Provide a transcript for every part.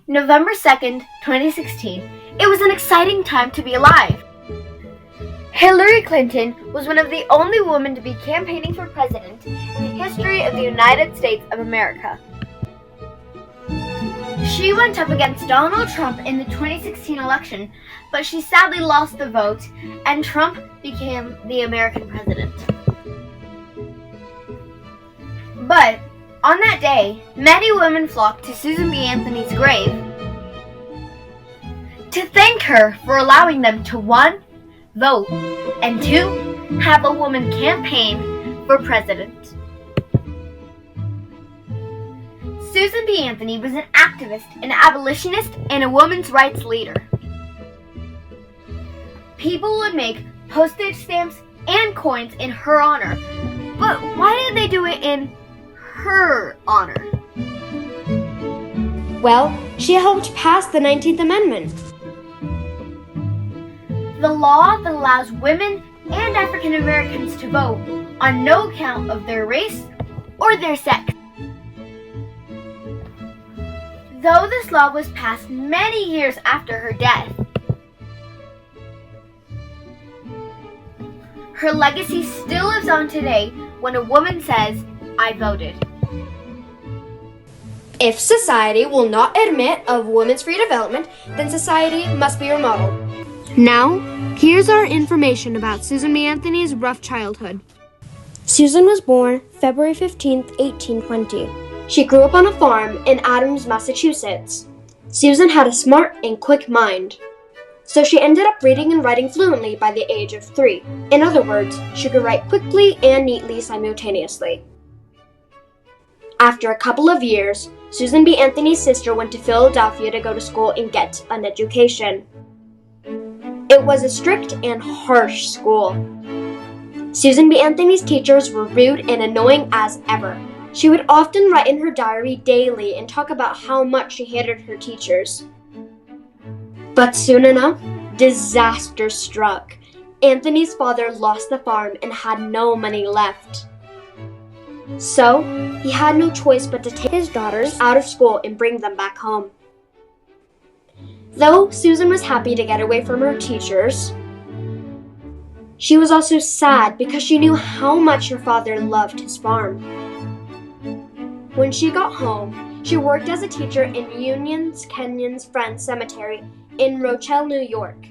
November 2nd, 2016. It was an exciting time to be alive. Hillary Clinton was one of the only women to be campaigning for president in the history of the United States of America. She went up against Donald Trump in the 2016 election, but she sadly lost the vote, and Trump became the American president. But on that day, many women flocked to Susan B. Anthony's grave to thank her for allowing them to 1. Vote, and 2. Have a woman campaign for president. Susan B. Anthony was an activist, an abolitionist, and a women's rights leader. People would make postage stamps and coins in her honor, but why did they do it in her honor? Well, she helped pass the 19th Amendment. The law that allows women and African Americans to vote on no account of their race or their sex. Though this law was passed many years after her death, her legacy still lives on today when a woman says, "I voted." If society will not admit of women's free development, then society must be remodeled. Now, here's our information about Susan B. Anthony's rough childhood. Susan was born February 15, 1820. She grew up on a farm in Adams, Massachusetts. Susan had a smart and quick mind, so she ended up reading and writing fluently by the age of 3. In other words, she could write quickly and neatly simultaneously. After a couple of years, Susan B. Anthony's sister went to Philadelphia to go to school and get an education. It was a strict and harsh school. Susan B. Anthony's teachers were rude and annoying as ever. She would often write in her diary daily and talk about how much she hated her teachers. But soon enough, disaster struck. Anthony's father lost the farm and had no money left. So, he had no choice but to take his daughters out of school and bring them back home. Though Susan was happy to get away from her teachers, she was also sad because she knew how much her father loved his farm. When she got home, she worked as a teacher in Union Canyon's Friends Cemetery in Rochelle, New York.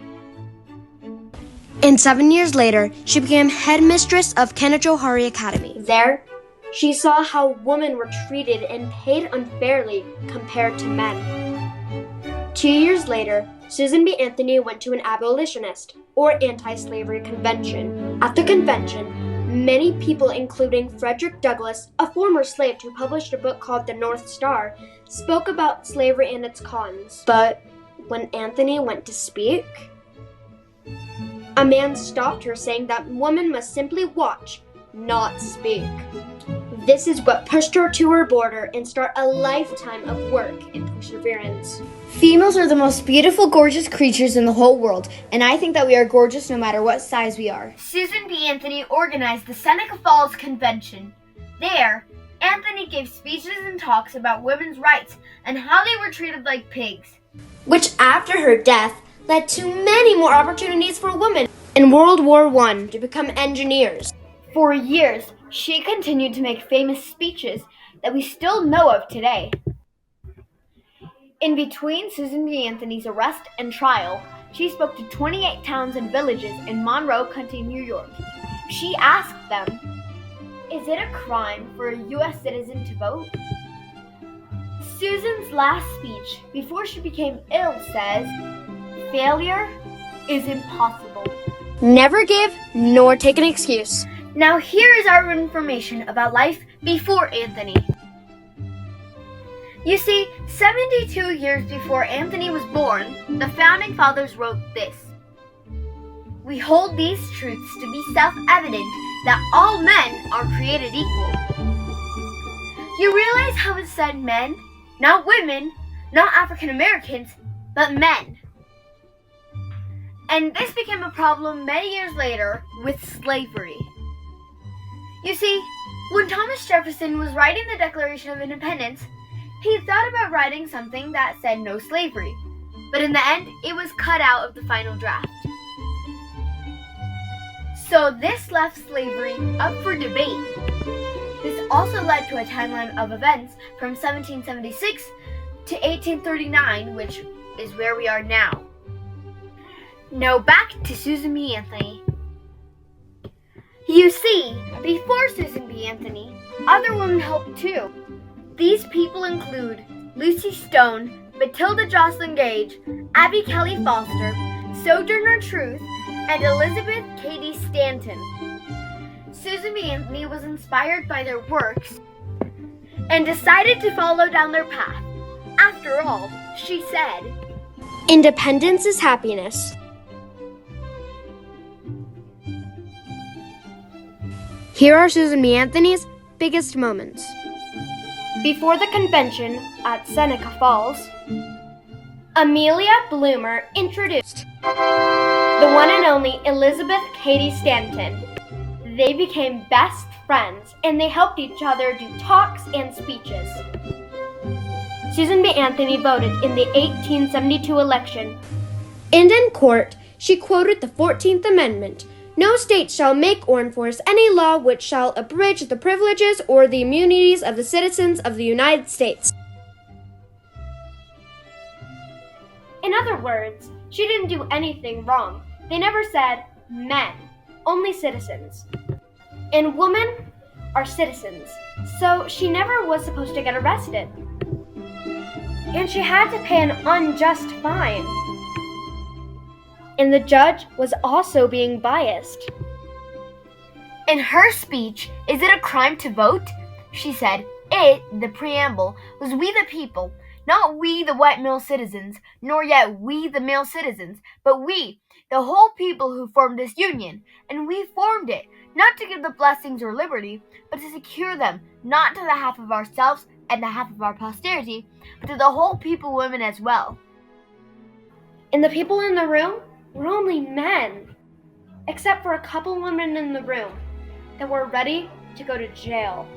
And 7 years later, she became headmistress of Kennejohari Academy. There, she saw how women were treated and paid unfairly compared to men. 2 years later, Susan B. Anthony went to an abolitionist, or anti-slavery convention. At the convention, many people, including Frederick Douglass, a former slave who published a book called The North Star, spoke about slavery and its cons. But when Anthony went to speak, a man stopped her, saying that women must simply watch, not speak. This is what pushed her to her border and start a lifetime of work and perseverance. Females are the most beautiful, gorgeous creatures in the whole world, and I think that we are gorgeous no matter what size we are. Susan B. Anthony organized the Seneca Falls Convention. There, Anthony gave speeches and talks about women's rights and how they were treated like pigs, which after her death led to many more opportunities for women in World War I to become engineers. For years, she continued to make famous speeches that we still know of today. In between Susan B. Anthony's arrest and trial, she spoke to 28 towns and villages in Monroe County, New York. She asked them, "Is it a crime for a U.S. citizen to vote?" Susan's last speech before she became ill says, "Failure is impossible. Never give nor take an excuse." Now here is our information about life before Anthony. You see, 72 years before Anthony was born, the Founding Fathers wrote this: "We hold these truths to be self-evident that all men are created equal." You realize how it said men, not women, not African Americans, but men. And this became a problem many years later with slavery. You see, when Thomas Jefferson was writing the Declaration of Independence, He thought about writing something that said no slavery, but in the end, it was cut out of the final draft. So this left slavery up for debate. This also led to a timeline of events from 1776 to 1839, which is where we are now. Now back to Susan B. Anthony. You see, before Susan B. Anthony, other women helped too. These people include Lucy Stone, Matilda Joslyn Gage, Abby Kelly Foster, Sojourner Truth, and Elizabeth Cady Stanton. Susan B. Anthony was inspired by their works and decided to follow down their path. After all, she said, "Independence is happiness." Here are Susan B. Anthony's biggest moments. Before the convention at Seneca Falls, Amelia Bloomer introduced the one and only Elizabeth Cady Stanton. They became best friends and they helped each other do talks and speeches. Susan B. Anthony voted in the 1872 election. And in court, she quoted the 14th Amendment. "No state shall make or enforce any law which shall abridge the privileges or the immunities of the citizens of the United States." In other words, she didn't do anything wrong. They never said men, only citizens. And women are citizens, so she never was supposed to get arrested. And she had to pay an unjust fine. And the judge was also being biased. In her speech, "Is it a crime to vote?" she said, "It, the preamble, was we the people, not we the white male citizens, nor yet we the male citizens, but we, the whole people who formed this union, and we formed it, not to give the blessings or liberty, but to secure them, not to the half of ourselves and the half of our posterity, but to the whole people, women as well." And the people in the room were only men, except for a couple women in the room that were ready to go to jail.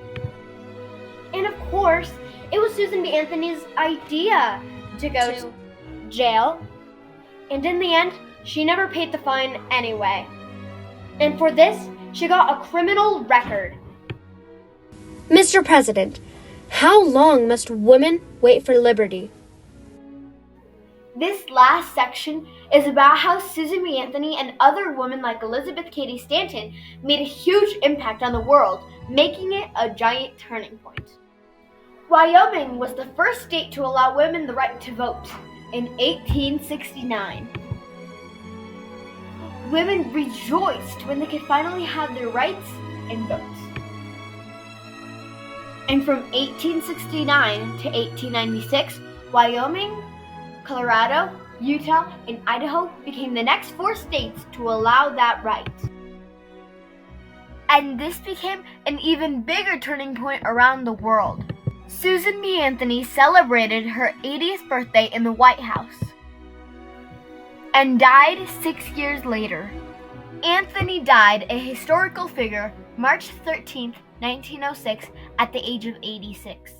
And of course, it was Susan B. Anthony's idea to go to jail. And in the end, she never paid the fine anyway. And for this, she got a criminal record. Mr. President, how long must women wait for liberty? This last section is about how Susan B. Anthony and other women like Elizabeth Cady Stanton made a huge impact on the world, making it a giant turning point. Wyoming was the first state to allow women the right to vote in 1869. Women rejoiced when they could finally have their rights and votes. And from 1869 to 1896, Wyoming, Colorado, Utah, and Idaho became the next 4 states to allow that right. And this became an even bigger turning point around the world. Susan B. Anthony celebrated her 80th birthday in the White House and died 6 years later. Anthony died a historical figure March 13, 1906, at the age of 86.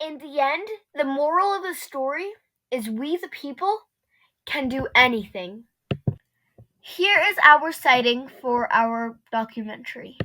In the end, the moral of the story is we the people can do anything. Here is our citing for our documentary.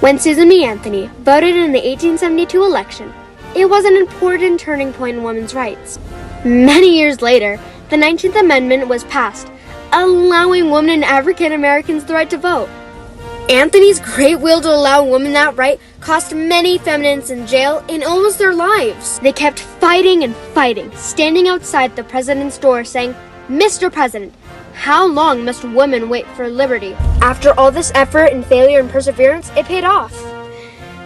When Susan B. Anthony voted in the 1872 election, it was an important turning point in women's rights. Many years later, the 19th Amendment was passed, allowing women and African Americans the right to vote. Anthony's great will to allow women that right cost many feminists in jail and almost their lives. They kept fighting and fighting, standing outside the president's door saying, "Mr. President, how long must women wait for liberty?" After all this effort and failure and perseverance, it paid off.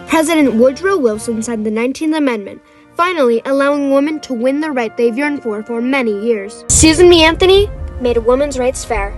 President Woodrow Wilson signed the 19th Amendment, finally allowing women to win the right they've yearned for many years. Susan B. Anthony made women's rights fair.